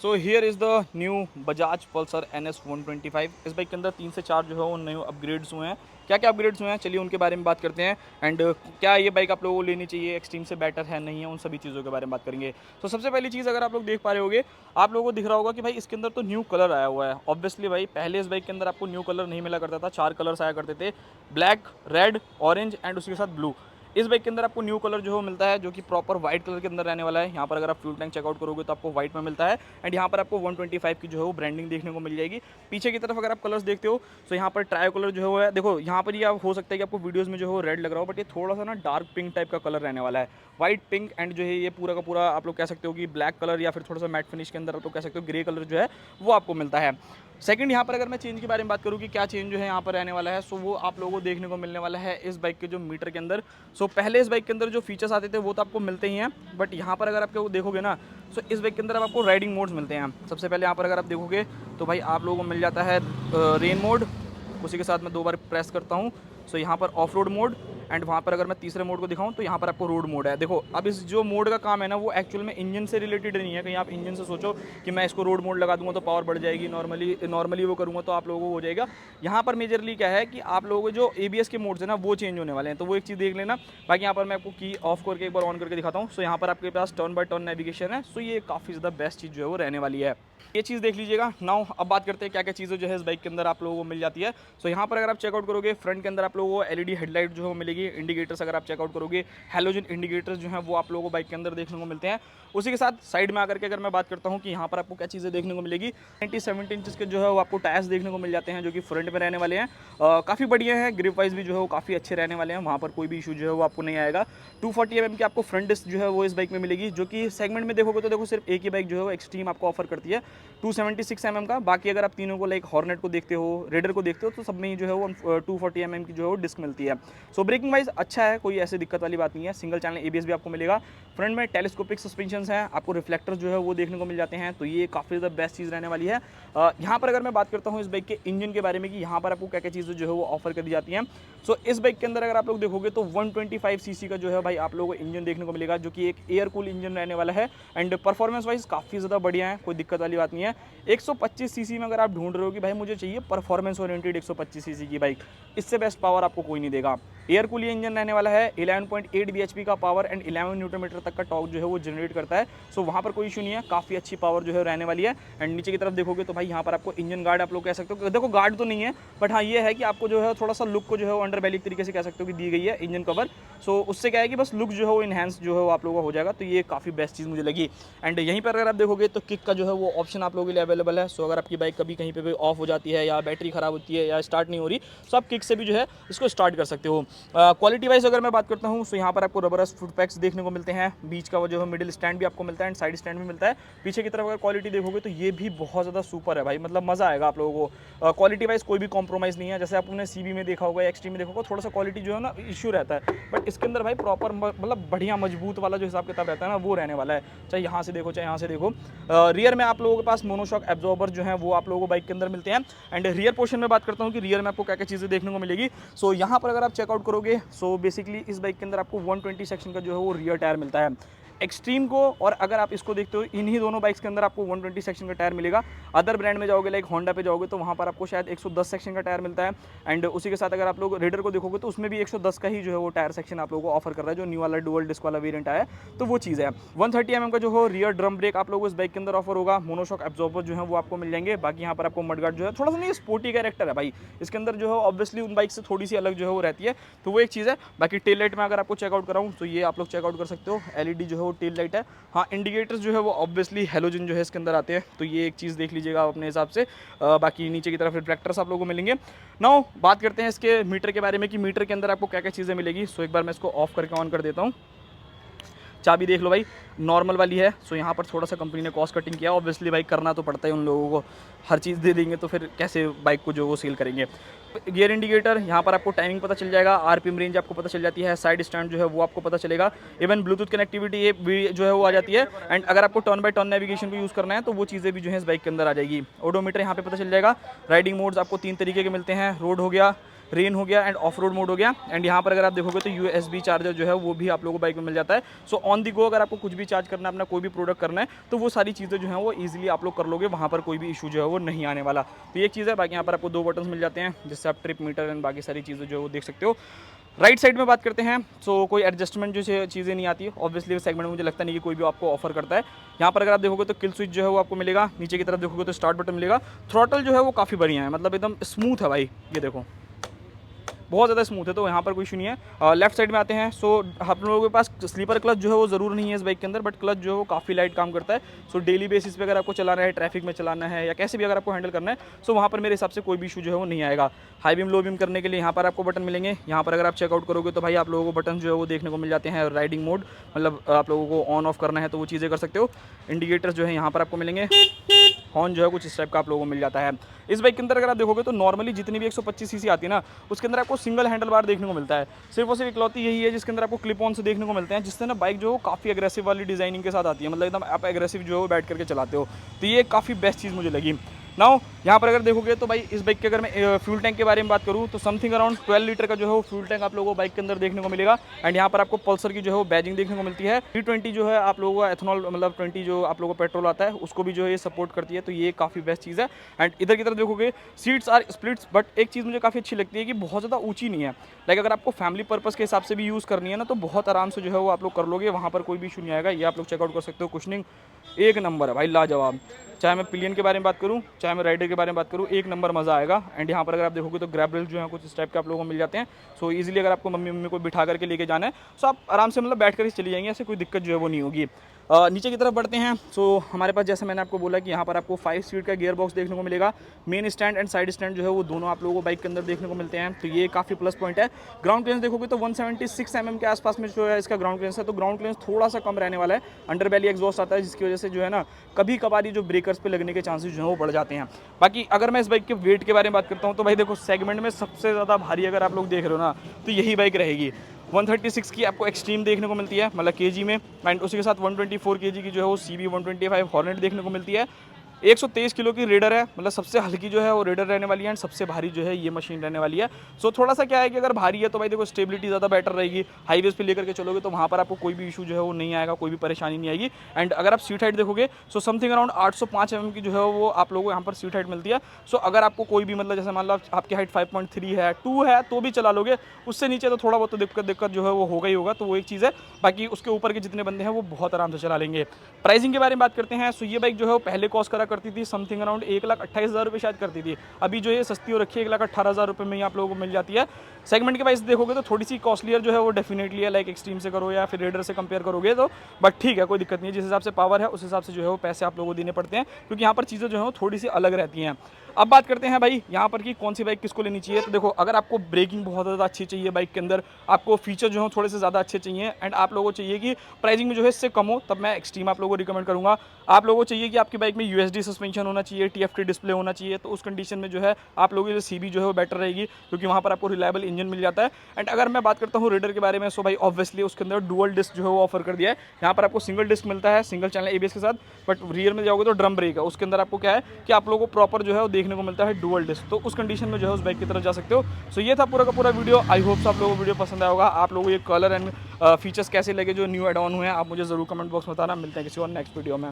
So here is the new Bajaj Pulsar NS 125। इस bike के अंदर 3 से 4 जो है वो न्यू अपग्रेड्स हुए हैं। क्या क्या अपग्रेड्स हुए हैं चलिए उनके बारे में बात करते हैं। एंड क्या ये बाइक आप लोगों को लेनी चाहिए, एक्सट्रीम से बेटर है नहीं है, उन सभी चीज़ों के बारे में बात करेंगे। तो सबसे पहली चीज़ अगर आप लोग देख पा रहे होगे, आप लोगों को दिख रहा होगा कि भाई इसके अंदर तो न्यू कलर आया हुआ है। ऑब्वियसली भाई पहले इस बाइक के अंदर आपको न्यू कलर नहीं मिला करता था, 4 कलर्स आया करते थे, ब्लैक, रेड, ऑरेंज एंड उसके साथ ब्लू। इस बाइक के अंदर आपको न्यू कलर जो है मिलता है, जो कि प्रॉपर व्हाइट कलर के अंदर रहने वाला है। यहाँ पर अगर आप फ्यूल टैंक चेकआउट करोगे तो आपको व्हाइट में मिलता है। एंड यहाँ पर आपको 125 की जो है वो ब्रांडिंग देखने को मिल जाएगी। पीछे की तरफ अगर आप कलर्स देखते हो तो यहाँ पर ट्रायो कलर जो है वो है, देखो यहाँ पर ये आप हो सकता है कि आपको वीडियोस में जो है वो रेड लग रहा हो, बट ये थोड़ा सा ना डार्क पिंक टाइप का कलर रहने वाला है। व्हाइट पिंक एंड जो है ये पूरा का पूरा आप लोग कह सकते हो कि ब्लैक कलर या फिर थोड़ा सा मैट फिनिश के अंदर आप लोग कह सकते हो ग्रे कलर जो है वो आपको मिलता है। सेकंड यहाँ पर अगर मैं चेंज के बारे में बात करूँ कि क्या चेंज जो है यहाँ पर रहने वाला है, सो वो आप लोगों को देखने को मिलने वाला है इस बाइक के जो मीटर के अंदर। सो पहले इस बाइक के अंदर जो फीचर्स आते थे वो तो आपको मिलते ही हैं, बट यहाँ पर अगर आप देखोगे ना, सो इस बाइक के अंदर अब आपको राइडिंग मोड्स मिलते हैं। सबसे पहले यहाँ पर अगर आप देखोगे तो भाई आप लोगों को मिल जाता है रेन मोड, उसी के साथ मैं 2 बार प्रेस करता हूँ। सो यहाँ पर ऑफ रोड मोड, एंड वहाँ पर अगर मैं तीसरे मोड को दिखाऊं तो यहाँ पर आपको रोड मोड है। देखो अब इस जो मोड का काम है ना वो एक्चुअल में इंजन से रिलेटेड नहीं है। कहीं आप इंजन से सोचो कि मैं इसको रोड मोड लगा दूंगा तो पावर बढ़ जाएगी, नॉर्मली वो करूँगा तो आप लोगों को हो जाएगा। यहाँ पर मेजरली क्या है कि आप लोगों को जो ABS के मोड्स है ना वो चेंज होने वाले हैं, तो वो एक चीज़ देख लेना। बाकी यहाँ पर मैं आपको की ऑफ करके एक बार ऑन करके दिखाता हूँ। सो यहाँ पर आपके पास टर्न बाय टर्न नेविगेशन है। सो ये काफ़ी ज़्यादा बेस्ट चीज़ जो है वो रहने वाली है, ये चीज़ देख लीजिएगा। नाउ अब बात करते हैं क्या क्या चीज़ें जो है इस बाइक के अंदर आप लोगों को मिल जाती है। सो यहाँ पर अगर आप चेकआउट करोगे फ्रंट के अंदर आप लोगों को LED हेडलाइट जो है मिलेगी। इंडिकेटर्स अगर आप चेकआउट करोगे, हैलोजन इंडिकेटर्स जो हैं वो आप लोगों को बाइक के अंदर देखने को मिलते हैं। उसी के साथ साइड में आकर के अगर मैं बात करता हूँ कि यहाँ पर आपको क्या चीज़ें देखने को मिलेगी, 97 इंचज़ के जो है वो आपको टायर्स देखने को मिल जाते हैं जो कि फ्रंट में रहने वाले हैं। काफ़ी बढ़िया है, ग्रिप वाइज भी जो है वो काफ़ी अच्छे रहने वाले हैं, वहाँ पर कोई भी इशू जो है वो आपको नहीं आएगा। 240 mm की आपको फ्रंट डिस्क जो है वो इस बाइक में मिलेगी, जो कि सेगमेंट में देखोगे तो देखो सिर्फ एक ही बाइक जो है वो एक्सट्रीम आपको ऑफर करती है 276 mm का। बाकी अगर आप तीनों को लाइक हॉर्नेट को देखते हो, रेडर को देखते हो, तो सब में ही जो है वो 240 mm की जो है वो डिस्क मिलती है। सो ब्रेकिंग वाइज अच्छा है, कोई ऐसी दिक्कत वाली बात नहीं है। सिंगल चैनल ABS भी आपको मिलेगा। फ्रंट में टेलीस्कोपिक सस्पेंशन है, आपको रिफ्लेक्टर जो है वो देखने को मिल जाते हैं, तो ये काफ़ी ज़्यादा बेस्ट चीज़ रहने वाली है। यहाँ पर अगर मैं बात करता हूँ इस बाइक के इंजन के बारे में कि यहाँ पर आपको क्या क्या चीज़ें जो है वो ऑफर कर दी जाती हैं। सो इस बाइक के अंदर अगर आप लोग देखोगे तो 125 cc का जो है भाई आप लोगों को इंजन देखने को मिलेगा, जो कि एक एयर कूल इंजन रहने वाला है। एंड परफॉर्मेंस वाइज काफ़ी ज़्यादा बढ़िया है, कोई दिक्कत वाली बात नहीं है। 125 cc में अगर आप ढूंढ रहे हो कि भाई मुझे चाहिए परफॉर्मेंस ओरिएंटेड 125 cc की बाइक, इससे बेस्ट पावर आपको कोई नहीं देगा। एयर कूल इंजन रहने वाला है, 11.8 bhp का पावर एंड 11 न्यूटन मीटर तक का टॉर्क जो है वो जनरेट करता है। सो वहाँ पर कोई इशू नहीं है, काफ़ी अच्छी पावर जो है रहने वाली है। एंड नीचे की तरफ देखोगे तो भाई यहाँ पर आपको इंजन गार्ड आप लोग कह सकते हो, देखो गार्ड तो नहीं है, बट हाँ ये है कि आपको जो है थोड़ा सा लुक को जो है वो अंडर बैली तरीके से कह सकते हो कि दी गई है इंजन कवर। सो उससे क्या है कि बस लुक जो है वो इनहेंस जो है वो आप लोगों का हो जाएगा, तो ये काफ़ी बेस्ट चीज़ मुझे लगी। एंड यहीं पर अगर आप देखोगे तो किक का जो है वो ऑप्शन आप लोगों के लिए अवेलेबल है। सो अगर आपकी बाइक कभी कहीं पे ऑफ हो जाती है या बैटरी खराब होती है या स्टार्ट नहीं हो रही, तो आप किक से भी जो है इसको स्टार्ट कर सकते हो। क्वालिटी वाइज अगर मैं बात करता हूँ तो यहाँ पर आपको रबरस फुट पैक्स देखने को मिलते हैं, बीच का वो जो है मिडिल स्टैंड भी आपको मिलता है एंड साइड स्टैंड भी मिलता है। पीछे की तरफ अगर क्वालिटी देखोगे तो ये भी बहुत ज़्यादा सुपर है भाई, मतलब मज़ा आएगा आप लोगों को। क्वालिटी वाइज कोई भी कॉम्प्रोमाइज़ नहीं है, जैसे आपने CB में देखा होगा, एक्सट्रीम में देखा होगा, थोड़ा सा क्वालिटी जो है ना इशू रहता है, बट इसके अंदर भाई प्रॉपर मतलब बढ़िया मजबूत वाला जो हिसाब किताब रहता है ना वो रहने वाला है। चाहे यहाँ से देखो चाहे यहाँ से देखो। रियर में आप लोगों के पास मोनोशॉक एब्जॉर्बर जो है वो आप लोगों को बाइक के अंदर मिलते हैं। एंड रियर पोर्शन में बात करता हूँ कि रियर में आपको क्या क्या चीज़ें देखने को मिलेगी। सो यहाँ पर अगर आप चेकआउट करोगे, सो बेसिकली इस बाइक के अंदर आपको 120 सेक्शन का जो है वो रियर टायर मिलता है एक्सट्रीम को, और अगर आप इसको देखते हो इन्हीं दोनों बाइक्स के अंदर आपको 120 सेक्शन का टायर मिलेगा। अदर ब्रांड में जाओगे लाइक होंडा पे जाओगे तो वहाँ पर आपको शायद 110 सेक्शन का टायर मिलता है। एंड उसी के साथ अगर आप लोग रेडर को देखोगे तो उसमें भी 110 का ही जो है वो टायर सेक्शन आप लोगों को ऑफर कर रहा है, जो न्यू वाला डुअल डिस्क वाला वेरिएंट आया है, तो वो चीज़ है। 130 mm का जो हो रियर ड्रम ब्रेक आप लोगों को इस बाइक के अंदर ऑफर होगा। मोनोशॉक एब्जॉर्बर जो है वो आपको मिल जाएंगे। बाकी यहाँ पर आपको मडगार्ड जो है थोड़ा सा नहीं स्पोर्टी कैरेक्टर है भाई इसके अंदर जो है ऑब्वियसली उन बाइक से थोड़ी सी अलग जो है वो रहती है, तो वो एक चीज़ है। बाकी टेल लाइट में अगर आपको चेकआउट कराऊँ तो ये आप लोग चेकआउट कर सकते हो, LED जो है वो टेल लाइट है। हाँ इंडिकेटर्स जो है वो ऑब्वियसली हेलोजन जो है इसके अंदर आते हैं, तो ये एक चीज़ देख लीजिएगा आप अपने हिसाब से। बाकी नीचे की तरफ रिफ्लेक्टर्स आप लोगों को मिलेंगे। नाउ बात करते हैं इसके मीटर के बारे में कि मीटर के अंदर आपको क्या क्या चीज़ें मिलेगी। सो एक बार मैं इसको ऑफ करके ऑन कर देता हूँ। चाबी देख लो भाई, नॉर्मल वाली है। सो यहाँ पर थोड़ा सा कंपनी ने कॉस्ट कटिंग किया, ऑब्वियसली भाई करना तो पड़ता है उन लोगों को, हर चीज़ दे देंगे तो फिर कैसे बाइक को जो वो सेल करेंगे। गियर इंडिकेटर, यहाँ पर आपको टाइमिंग पता चल जाएगा, RPM रेंज आपको पता चल जाती है, साइड स्टैंड जो है वो आपको पता चलेगा, इवन ब्लूटूथ कनेक्टिविटी ये भी जो है वो आ जाती है। एंड अगर आपको टर्न बाय टर्न नेविगेशन को यूज़ करना है तो वो चीज़ें भी जो है इस बाइक के अंदर आ जाएगी। ओडोमीटर यहाँ पे पता चल जाएगा। राइडिंग मोड्स आपको 3 तरीके के मिलते हैं, रोड हो गया, रेन हो गया एंड ऑफ रोड मोड हो गया। एंड यहाँ पर अगर आप देखोगे तो USB चार्जर जो है वो भी आप लोगों को बाइक में मिल जाता है। सो ऑन दी गो अगर आपको कुछ भी चार्ज करना है, अपना कोई भी प्रोडक्ट करना है, तो वो सारी चीज़ें जो हैं वो ईजिली आप लोग कर लोगे, वहाँ पर कोई भी इशू जो है वो नहीं आने वाला। तो ये चीज़ है। बाकी यहाँ पर आपको 2 बटन्स मिल जाते हैं जिससे आप ट्रिप मीटर एंड बाकी सारी चीज़ें जो है वो देख सकते हो। राइट साइड में बात करते हैं, सो कोई एडजस्टमेंट जो चीज़ें नहीं आती है ऑब्वियसली सेगमेंट में, मुझे लगता नहीं कि कोई भी आपको ऑफर करता है। यहाँ पर अगर आप देखोगे तो किल स्विच जो है वो आपको मिलेगा, नीचे की तरफ देखोगे तो स्टार्ट बटन मिलेगा। थ्रॉटल जो है वो काफ़ी बढ़िया है, मतलब एकदम स्मूथ है भाई, ये देखो बहुत ज़्यादा स्मूथ है, तो यहाँ पर कोई इशू नहीं है। लेफ्ट साइड में आते हैं, सो हम लोगों के पास स्लीपर क्लच जो है वो ज़रूर नहीं है इस बाइक के अंदर, बट क्लच जो है वो काफ़ी लाइट काम करता है। सो डेली बेसिस पे अगर आपको चलाना है, ट्रैफिक में चलाना है या कैसे भी अगर आपको हैंडल करना है, सो वहाँ पर मेरे हिसाब से कोई भी इशू जो है वो नहीं आएगा। हाई बीम लो बीम करने के लिए यहाँ पर आपको बटन मिलेंगे। यहाँ पर अगर आप चेकआउट करोगे तो भाई आप लोगों को बटन जो है वो देखने को मिल जाते हैं। राइडिंग मोड, मतलब आप लोगों को ऑन ऑफ करना है तो वो चीज़ें कर सकते हो। इंडिकेटर्स जो है यहाँ पर आपको मिलेंगे। हॉर्न जो है कुछ इस टाइप का आप लोगों को मिल जाता है। इस बाइक के अंदर अगर आप देखोगे तो नॉर्मली जितनी भी 125 सीसी आती है ना, उसके अंदर आपको सिंगल हैंडल बार देखने को मिलता है। सिर्फ और सिर्फ इकलौती यही है जिसके अंदर आपको क्लिप ऑन से देखने को मिलते हैं, जिससे ना बाइक जो है काफ़ी एग्रेसिव वाली डिजाइनिंग के साथ आती है, मतलब एकदम आप एग्रेसिव जो है वो बैठ करके चलाते हो। तो ये काफ़ी बेस्ट चीज़ मुझे लगी। नाउ यहाँ पर अगर देखोगे तो भाई इस बाइक के अगर मैं फ्यूल टैंक के बारे में बात करूँ तो समथिंग अराउंड 12 लीटर का जो है वो फ्यूल टैंक आप लोगों को बाइक के अंदर देखने को मिलेगा। एंड यहाँ पर आपको पल्सर की जो है वो बैजिंग देखने को मिलती है। 320 जो है आप लोगों को एथनॉल, मतलब 20 जो आप लोगों को पेट्रोल आता है उसको भी जो है ये सपोर्ट करती है, तो ये काफ़ी बेस्ट चीज़ है। एंड इधर की तरफ देखोगे सीट्स आर स्प्लिट्स, बट एक चीज़ मुझे काफ़ी अच्छी लगती है कि बहुत ज़्यादा ऊँची नहीं है। लाइक अगर आपको फैमिली पर्पज़ के हिसाब से भी यूज़ करनी है ना, तो बहुत आराम से जो है वो आप लोग कर लोगे, वहाँ पर कोई भी इशू नहीं आएगा। ये आप लोग चेकआउट कर सकते हो। कुशनिंग एक नंबर है भाई, लाजवाब। चाहे मैं पिलियन के बारे में बात करूँ, चाहे मैं राइडर के बारे में बात करूँ, एक नंबर मज़ा आएगा। एंड यहाँ पर अगर आप देखोगे तो ग्रैब रेल जो है कुछ इस टाइप के आप लोगों को मिल जाते हैं। सो इजीली अगर आपको मम्मी को बिठा करके लेके जाना है, सो आप आराम से मतलब बैठ कर ही चली जाएंगे, ऐसे कोई दिक्कत जो है वो नहीं होगी। नीचे की तरफ बढ़ते हैं। सो हमारे पास जैसे मैंने आपको बोला कि यहाँ पर आपको 5 स्पीड का गियर बॉक्स देखने को मिलेगा। Main stand and side stand जो है वो दोनों आप लोगों को बाइक के अंदर देखने को मिलते हैं, तो ये काफ़ी प्लस पॉइंट है। ग्राउंड क्लियरेंस देखोगे तो 176 mm के आसपास में जो है इसका ग्राउंड क्लियरेंस है, तो ग्राउंड क्लियरेंस थोड़ा सा कम रहने वाला है। अंडर बैली एग्जॉस्ट आता है जिसकी वजह से जो है ना कभी कभार जो ब्रेकर्स पे लगने के चांसेस जो है वो बढ़ जाते हैं। बाकी अगर मैं इस बाइक के वेट के बारे में बात करता हूँ तो भाई देखो सेगमेंट में सबसे ज़्यादा भारी अगर आप लोग देख रहे हो ना तो यही बाइक रहेगी। 136 की आपको एक्सट्रीम देखने को मिलती है, मतलब केजी में। एंड उसी के साथ 124 केजी की जो है वो CB 125 हॉर्नेट देखने को मिलती है। 123 किलो की रेडर है, मतलब सबसे हल्की जो है वो रेडर रहने वाली है एंड सबसे भारी जो है ये मशीन रहने वाली है। सो थोड़ा सा क्या है कि अगर भारी है तो भाई देखो स्टेबिलिटी ज़्यादा बेटर रहेगी। हाईवेज पे लेकर के चलोगे तो वहाँ पर आपको कोई भी इशू जो है वो नहीं आएगा, कोई भी परेशानी नहीं आएगी। एंड अगर आप सीट हाइट देखोगे सो समथिंग अराउंड 805 mm की जो है वो आप लोगों को यहाँ पर सीट हाइट मिलती है। सो अगर आपको कोई भी मतलब जैसे मान लो आपकी हाइट 5.3 है, 2 है तो भी चला लोगे, उससे नीचे तो थोड़ा बहुत तो दिक्कत जो है वो होगा ही होगा, तो वो एक चीज़ है। बाकी उसके ऊपर के जितने बंदे हैं वो बहुत आराम से चला लेंगे। प्राइसिंग के बारे में बात करते हैं। सो ये बाइक जो है वो पहले कॉस्ट करा करती थी समथिंग अराउंड 1,28,000 रुपये शायद करती थी। अभी जो ये सस्ती हो रखी है 1,18,000 रुपये में ही आप लोगों को मिल जाती है। सेगमेंट के वाइज देखोगे तो थोड़ी सी कॉस्टलियर जो है वो डेफिनेटली है, लाइक एक्सट्रीम से करो या फिर रेडर से कंपेयर करोगे तो, बट ठीक है कोई दिक्कत नहीं है। जिस हिसाब से पावर है उस हिसाब से जो है वो पैसे आप लोगों को देने पड़ते हैं, क्योंकि यहाँ पर चीज़ें जो है वो थोड़ी सी अलग रहती हैं। अब बात करते हैं भाई यहाँ पर कि कौन सी बाइक किसको लेनी चाहिए। तो देखो अगर आपको ब्रेकिंग बहुत ज़्यादा अच्छी चाहिए बाइक के अंदर, आपको फीचर जो है थोड़े से ज़्यादा अच्छे चाहिए एंड आप लोगों को चाहिए कि प्राइसिंग में जो है इससे कम हो, तब मैं एक्सट्रीम आप लोगों को रिकमेंड करूँगा। आप लोगों को चाहिए कि आपकी बाइक में USD सस्पेंशन होना चाहिए, TFT डिस्प्ले होना चाहिए, तो उस कंडीशन में जो है आप लोगों की CB जो है वो बेटर रहेगी, क्योंकि वहाँ पर आपको रिलायबल इंजन मिल जाता है। एंड अगर मैं बात करता हूँ रेडर के बारे में, सो भाई ऑब्वियसली उसके अंदर डुअल डिस्क जो है वो ऑफर कर दिया है। यहाँ पर आपको सिंगल डिस्क मिलता है, सिंगल चैनल ABS के साथ, बट रियर में जाओगे तो ड्रम ब्रेक है, उसके अंदर आपको क्या है कि आप लोगों को प्रॉपर जो है वो देखने को मिलता है डुअल डिस्क, तो उस कंडीशन में जो है उस बाइक की तरफ जा सकते हो। सो ये था पूरा का पूरा वीडियो। आई होप आप लोगों को वीडियो पसंद आया होगा। आप लोगों को ये कलर एंड फीचर्स कैसे लगे जो न्यू एड ऑन हुए हैं, आप मुझे जरूर कमेंट बॉक्स में बताना। मिलते हैं किसी और नेक्स्ट वीडियो में।